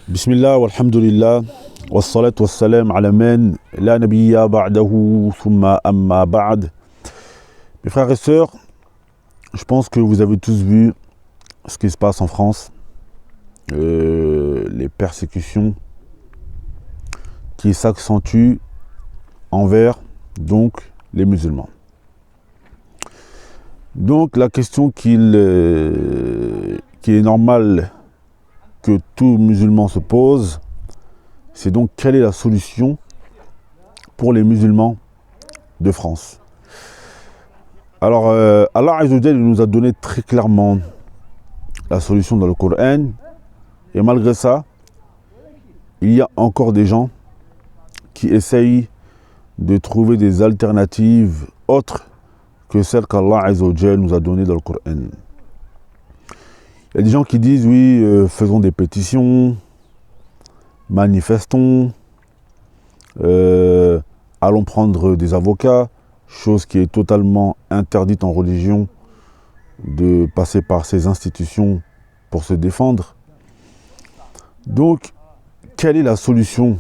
Bismillah walhamdulillah wassalatu wassalam ala man la nabiyya ba'dahu thumma amma ba'd. Mes frères et sœurs, je pense que vous avez tous vu ce qui se passe en France, les persécutions qui s'accentuent envers donc les musulmans. Donc la question qu'il est normal que tout musulman se pose, c'est donc quelle est la solution pour les musulmans de France. Alors Allah Azza wa Jalla nous a donné très clairement la solution dans le Coran, et malgré ça, il y a encore des gens qui essayent de trouver des alternatives autres que celles qu'Allah Azza wa Jalla nous a données dans le Coran. Il y a des gens qui disent oui, faisons des pétitions, manifestons, allons prendre des avocats, chose qui est totalement interdite en religion, de passer par ces institutions pour se défendre. Donc, quelle est la solution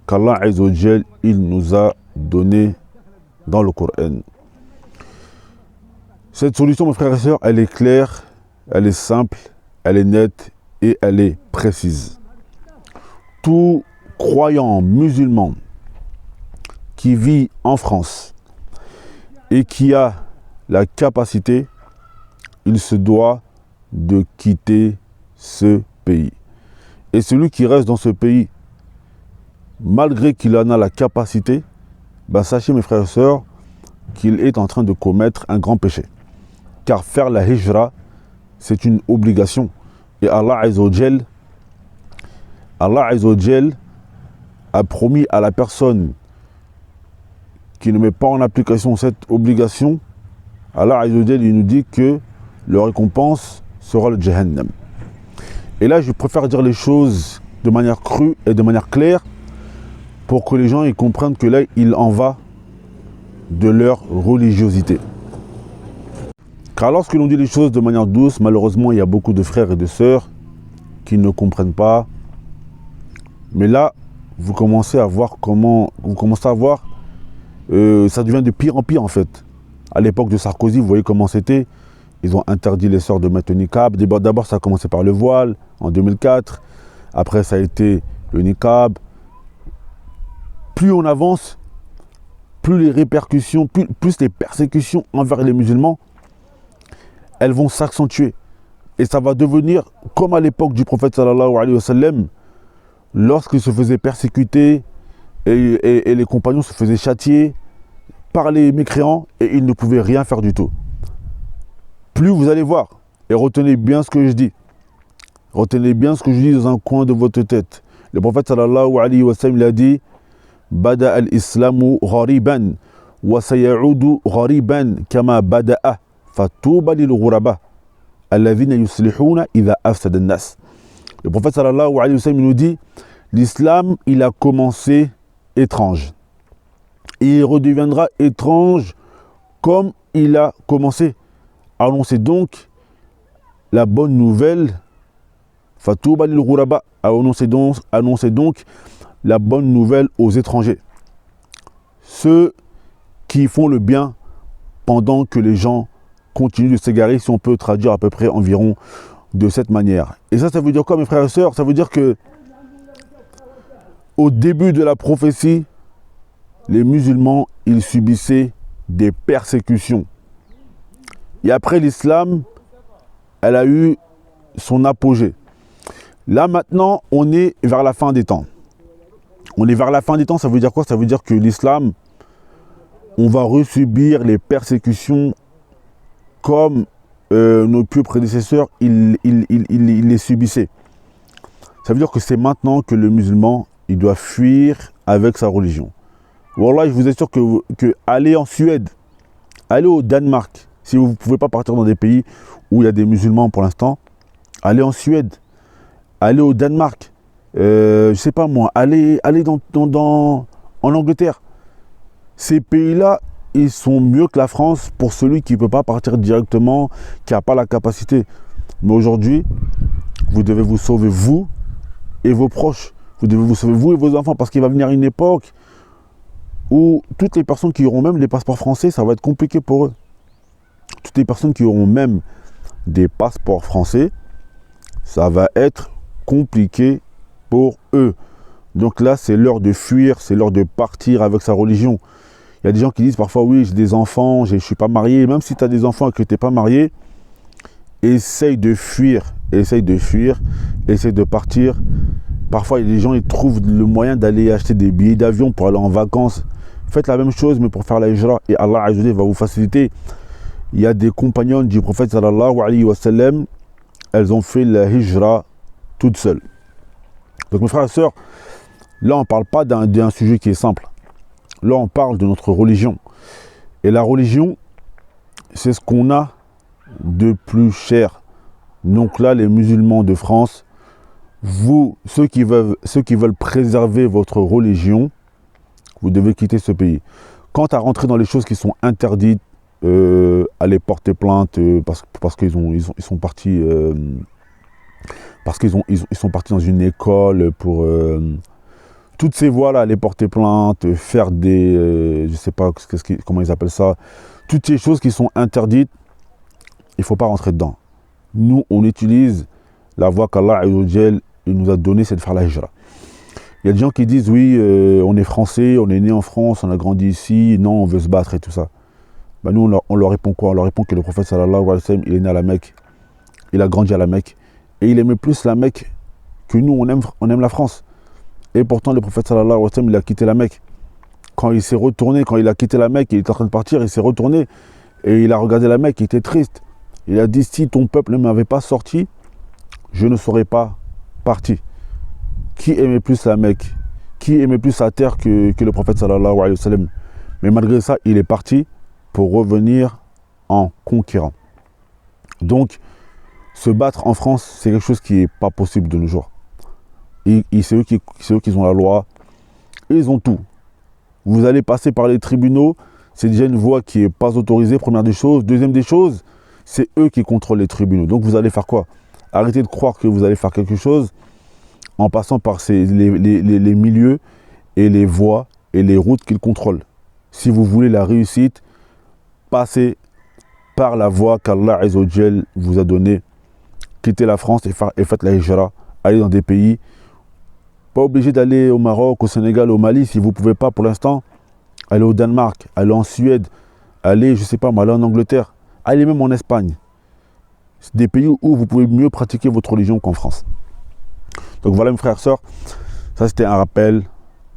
qu'Allah Azza wa Jalla il nous a donnée dans le Coran? Cette solution, mes frères et sœurs, elle est claire, elle est simple, elle est nette et elle est précise. Tout croyant musulman qui vit en France et qui a la capacité, il se doit de quitter ce pays. Et celui qui reste dans ce pays, malgré qu'il en a la capacité, sachez mes frères et sœurs qu'il est en train de commettre un grand péché. Car faire la hijra, c'est une obligation. Et Allah Azza wa Jalla a promis à la personne qui ne met pas en application cette obligation, Allah Azza wa Jalla il nous dit que leur récompense sera le Jahannam. Et là, je préfère dire les choses de manière crue et de manière claire pour que les gens ils comprennent que là, il en va de leur religiosité. Car lorsque l'on dit les choses de manière douce, malheureusement, il y a beaucoup de frères et de sœurs qui ne comprennent pas. Mais là, vous commencez à voir ça devient de pire en pire en fait. À l'époque de Sarkozy, vous voyez comment c'était. Ils ont interdit les sœurs de mettre le niqab. D'abord, ça a commencé par le voile en 2004. Après, ça a été le niqab. Plus on avance, plus les répercussions, plus les persécutions envers les musulmans, elles vont s'accentuer. Et ça va devenir comme à l'époque du prophète sallallahu alayhi wa sallam, lorsqu'il se faisait persécuter et les compagnons se faisaient châtier par les mécréants et ils ne pouvaient rien faire du tout. Plus vous allez voir, et retenez bien ce que je dis, retenez bien ce que je dis dans un coin de votre tête. Le prophète sallallahu alayhi wa sallam il a dit Bada al-islamu ghariban wa sayaudu ghariban kama bada'a. Fatouba lil ghuraba alladhina yuslihuna idha afsada an-nas. Le prophète sallallahu alayhi wa sallam nous dit l'islam il a commencé étrange et il redeviendra étrange comme il a commencé. Annoncez donc la bonne nouvelle. Fatouba lil ghuraba, annoncez donc la bonne nouvelle aux étrangers, ceux qui font le bien pendant que les gens continue de s'égarer, si on peut traduire à peu près environ de cette manière. Et ça veut dire quoi, mes frères et sœurs? Ça veut dire que au début de la prophétie, les musulmans, ils subissaient des persécutions. Et après l'islam, elle a eu son apogée. Là maintenant, on est vers la fin des temps. On est vers la fin des temps, ça veut dire quoi? Ça veut dire que l'islam, on va resubir les persécutions comme nos pieux prédécesseurs, ils les subissaient. Ça veut dire que c'est maintenant que le musulman, il doit fuir avec sa religion. Wallah, je vous assure que aller en Suède, aller au Danemark, si vous ne pouvez pas partir dans des pays où il y a des musulmans pour l'instant, allez en Suède, allez au Danemark, je ne sais pas moi, allez en Angleterre. Ces pays-là, ils sont mieux que la France pour celui qui ne peut pas partir directement, qui n'a pas la capacité. Mais aujourd'hui, vous devez vous sauver vous et vos proches. Vous devez vous sauver, vous et vos enfants, parce qu'il va venir une époque où toutes les personnes qui auront même les passeports français, ça va être compliqué pour eux. Toutes les personnes qui auront même des passeports français, ça va être compliqué pour eux. Donc là, c'est l'heure de fuir, c'est l'heure de partir avec sa religion. Il y a des gens qui disent parfois, oui, j'ai des enfants, je ne suis pas marié. Même si tu as des enfants et que tu n'es pas marié, essaye de fuir, essaye de partir. Parfois, il y a des gens qui trouvent le moyen d'aller acheter des billets d'avion pour aller en vacances. Faites la même chose, mais pour faire la hijra, et Allah Azza wa Jalla va vous faciliter. Il y a des compagnons du prophète sallallahu alayhi wa sallam, elles ont fait la hijra toutes seules. Donc mes frères et sœurs, là on ne parle pas d'un sujet qui est simple. Là on parle de notre religion. Et la religion, c'est ce qu'on a de plus cher. Donc là, les musulmans de France, vous, ceux qui veulent préserver votre religion, vous devez quitter ce pays. Quant à rentrer dans les choses qui sont interdites, aller porter plainte parce qu'ils sont partis ils sont partis dans une école pour toutes ces voies là, aller porter plainte, faire des je sais pas comment ils appellent ça, toutes ces choses qui sont interdites, il ne faut pas rentrer dedans. Nous on utilise la voie qu'Allah il nous a donnée, c'est de faire la hijra. Il y a des gens qui disent oui, on est français, on est né en France, on a grandi ici, non on veut se battre et tout ça. Ben nous, on leur répond quoi? On leur répond que le prophète sallallahu alayhi wa sallam, il est né à la Mecque, il a grandi à la Mecque, et il aimait plus la Mecque que nous, on aime la France. Et pourtant, le prophète sallallahu alayhi wa sallam, il a quitté la Mecque. Quand il s'est retourné, quand il a quitté la Mecque, il était en train de partir, il s'est retourné, et il a regardé la Mecque, il était triste. Il a dit, si ton peuple ne m'avait pas sorti, je ne serais pas parti. Qui aimait plus la Mecque? Qui aimait plus sa terre que le prophète sallallahu alayhi wa sallam? Mais malgré ça, il est parti pour revenir en conquérant. Donc, se battre en France, c'est quelque chose qui n'est pas possible de nos jours. C'est eux qui ont la loi, ils ont tout. Vous allez passer par les tribunaux, c'est déjà une voie qui n'est pas autorisée, première des choses. Deuxième des choses, c'est eux qui contrôlent les tribunaux. Donc vous allez faire quoi? Arrêtez de croire que vous allez faire quelque chose en passant par les milieux et les voies et les routes qu'ils contrôlent. Si vous voulez la réussite, passez par la voie qu'Allah Azza wa Jalla vous a donnée. Quittez la France et faites la hijra. Allez dans des pays. Pas obligé d'aller au Maroc, au Sénégal, au Mali. Si vous ne pouvez pas pour l'instant, allez au Danemark, allez en Suède, allez, je ne sais pas, allez en Angleterre, allez même en Espagne. C'est des pays où vous pouvez mieux pratiquer votre religion qu'en France. Donc voilà mes frères et sœurs, ça c'était un rappel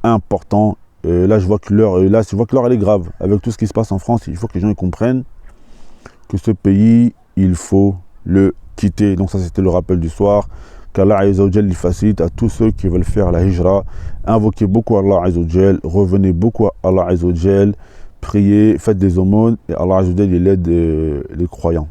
important. Là je vois que l'heure elle est grave. Avec tout ce qui se passe en France, il faut que les gens comprennent que ce pays, il faut le quitter. Donc ça c'était le rappel du soir. Qu'Allah Azza wa Jalla facilite à tous ceux qui veulent faire la hijra. Invoquez beaucoup Allah Azza wa Jalla, revenez beaucoup à Allah Azza wa Jalla, priez, faites des aumônes et Allah Azza wa Jalla il aide les croyants.